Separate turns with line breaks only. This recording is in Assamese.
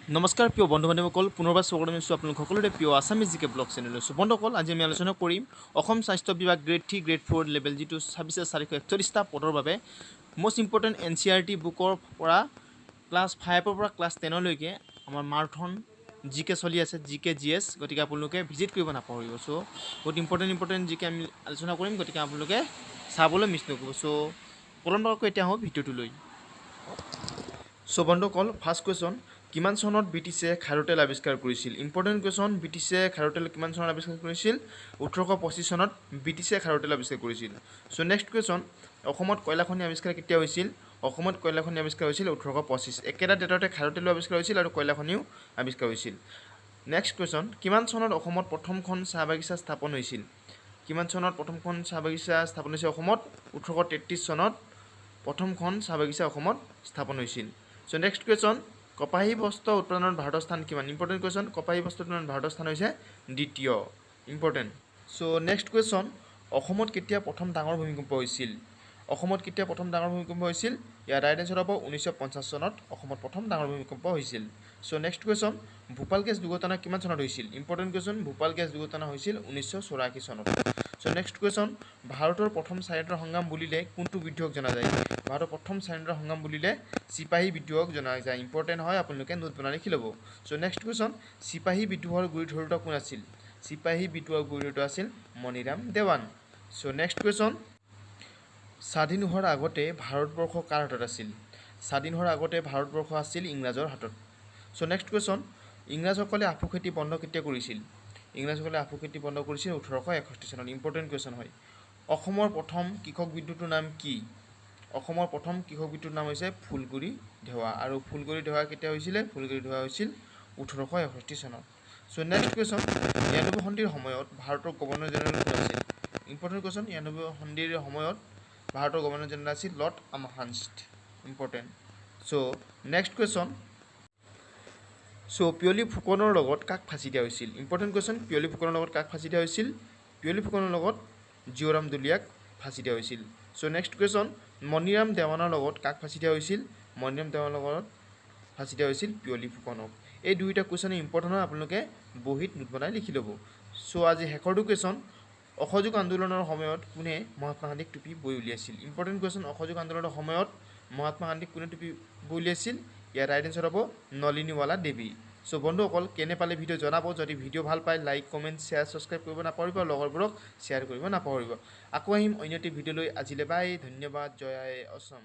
নমস্কাৰ প্ৰিয় বন্ধু বান্ধৱীসকল পুনৰবাৰ স্বাগতম জনাইছোঁ আপোনালোক সকলোৰে প্ৰিয় আছামিজ জিকে ব্লগ চেনেললৈ বন্ধুসকল আজি আমি আলোচনা কৰিম অসম স্বাস্থ্য বিভাগ গ্ৰেড 3 গ্ৰেড 4 লেভেল যিটো 26,441টা পদৰ বাবে মোষ্ট ইম্পৰ্টেণ্ট NCERT বুকৰ পৰা ক্লাছ 5 ৰ পৰা ক্লাছ 10 লৈকে আমাৰ মাৰাথন জিকে চলি আছে জিকে জিএছ গতিকে আপোনালোকে ভিজিট কৰিব নাপাহৰিব সো বহুত ইম্পৰ্টেণ্ট জিকে আমি আলোচনা কৰিম গতিকে আপোনালোকে চাবলৈ মিছ নকৰিব সো পৰম্পৰাকৈ এতিয়া হওক ভিডিঅ'টো লৈ সো বন্ধুসকল ফাৰ্ষ্ট কুৱেশ্যন কিমান চনত ব্ৰিটিছে খাৰুতেল আৱিষ্কাৰ কৰিছিল ইম্পৰ্টেণ্ট কুৱেশ্যন ব্ৰিটিছে খাৰুতেল কিমান চনত আৱিষ্কাৰ কৰিছিল 1825 চনত ব্ৰিটিছে খাৰুতেল আৱিষ্কাৰ কৰিছিল সো নেক্সট কুৱেশ্যন অসমত কয়লা খনি আৱিষ্কাৰ কেতিয়া হৈছিল অসমত কয়লা খনি আৱিষ্কাৰ হৈছিল 1825 একেটা ডেটতে খাৰুতেল আৱিষ্কাৰ হৈছিল আৰু কয়লা খনিও আৱিষ্কাৰ হৈছিল নেক্সট কুৱেশ্যন কিমান চনত অসমত প্ৰথমখন চাহ বাগিচা স্থাপন হৈছিল কিমান চনত প্ৰথমখন চাহ বাগিচা স্থাপন হৈছিল অসমত 1833 চনত প্ৰথমখন চাহ বাগিচা অসমত স্থাপন হৈছিল সো নেক্সট কুৱেশ্যন কপাহী বস্ত্ৰ উৎপাদনত ভাৰতৰ স্থান কিমান ইম্পৰ্টেণ্ট কুৱেশ্যন কপাহী বস্ত্ৰ উৎপাদনত ভাৰতৰ স্থান হৈছে দ্বিতীয় ইম্পৰ্টেণ্ট সো নেক্সট কুৱেশ্যন অসমত কেতিয়া প্ৰথম ডাঙৰ ভূমিকম্প হৈছিল অসমত কেতিয়া প্ৰথম ডাঙৰ ভূমিকম্প হৈছিল ইয়াৰ ৰাইট এনসাৰ হ'ব 1950 চনত অসমত প্ৰথম ডাঙৰ ভূমিকম্প হৈছিল so next question Bhopal gas দুৰ্ঘটনা কিমান চনত হৈছিল ইম্পৰ্টেণ্ট কুৱেশ্যন ভূপাল গেছ দুৰ্ঘটনা হৈছিল 1984 চনত সো নেক্সট কুৱেশ্যন ভাৰতৰ প্ৰথম স্বাধীনতা সংগ্ৰাম বুলিলে কোনটো বিদ্ৰোহক জনা যায় ভাৰতৰ প্ৰথম স্বাধীনতা সংগ্ৰাম বুলিলে চিপাহী বিদ্ৰোহক জনা যায় ইম্পৰ্টেণ্ট হয় আপোনালোকে নোট বনাই লিখি ল'ব সো নেক্সট কুৱেশ্যন চিপাহী বিদ্ৰোহৰ গুৰি ধৰোঁতা কোন আছিল চিপাহী বিদ্ৰোহৰ গুৰি ধৰোঁতা আছিল Maniram Dewan so next question স্বাধীন হোৱাৰ আগতে ভাৰতবৰ্ষ কাৰ হাতত আছিল স্বাধীন হোৱাৰ আগতে ভাৰতবৰ্ষ আছিল ইংৰাজৰ হাতত সো নেক্সট কুৱেশ্যন ইংৰাজসকলে আফু খেতি বন্ধ কেতিয়া কৰিছিল ইংৰাজসকলে আফু খেতি বন্ধ কৰিছিল 1861 চনত ইম্পৰ্টেণ্ট কুৱেশ্যন হয় অসমৰ প্ৰথম কৃষক বিদ্ৰোহটোৰ নাম কি অসমৰ প্ৰথম কৃষক বিদ্ৰোহৰ নাম হৈছে ফুলগুৰি ধেৱা আৰু ফুলগুৰি ধেৱা কেতিয়া হৈছিলে ফুলগুৰি ধেৱা হৈছিল 1861 চনত সো নেক্সট কুৱেশ্যন 92 সন্ধিৰ সময়ত ভাৰতৰ গভৰ্ণৰ জেনেৰেল কোন আছিল ইম্পৰ্টেণ্ট কুৱেশ্যন 92 সন্ধিৰ সময়ত ভাৰতৰ গভৰ্ণৰ জেনেৰেল আছিল Lord Amherst important so next question so Piyoli ফুকনৰ লগত কাক ফাঁচি দিয়া হৈছিল ইম্পৰ্টেণ্ট কুৱেশ্যন পিয়লি ফুকনৰ লগত কাক ফাঁচি দিয়া হৈছিল পিয়লি ফুকনৰ লগত জিঅ'ৰাম দুলিয়াক ফাঁচি দিয়া হৈছিল সো নেক্সট কুৱেশ্যন মণিৰাম দেৱানৰ লগত কাক ফাঁচি দিয়া হৈছিল মণিৰাম দেৱানৰ লগত ফাঁচি দিয়া হৈছিল পিয়লি ফুকনক এই দুইটা কুৱেশ্যন ইম্পৰ্টেণ্ট হয় আপোনালোকে বহীত নোট বনাই লিখি ল'ব সো আজি শেষৰটো কুৱেশ্যন অসহযোগ আন্দোলনৰ সময়ত কোনে মহাত্মা গান্ধীক টুপি বৈ উলিয়াইছিল ইম্পৰ্টেণ্ট কুৱেশ্যন অসহযোগ আন্দোলনৰ সময়ত মহাত্মা গান্ধীক কোনে টুপি বৈ উলিয়াইছিল ইয়াৰ ৰাইট এনসাৰ হ'ব নলিনীৱালা দেৱী সো বন্ধুসকল কেনে পালে ভিডিঅ' জনাব যদি ভিডিঅ' ভাল পায় লাইক কমেণ্ট শ্বেয়াৰ ছাবস্ক্ৰাইব কৰিব নাপাহৰিব লগৰবোৰক শ্বেয়াৰ কৰিব নাপাহৰিব আকৌ আহিম অন্য এটি ভিডিঅ'লৈ আজিলৈ বাই ধন্যবাদ জয় আই অসম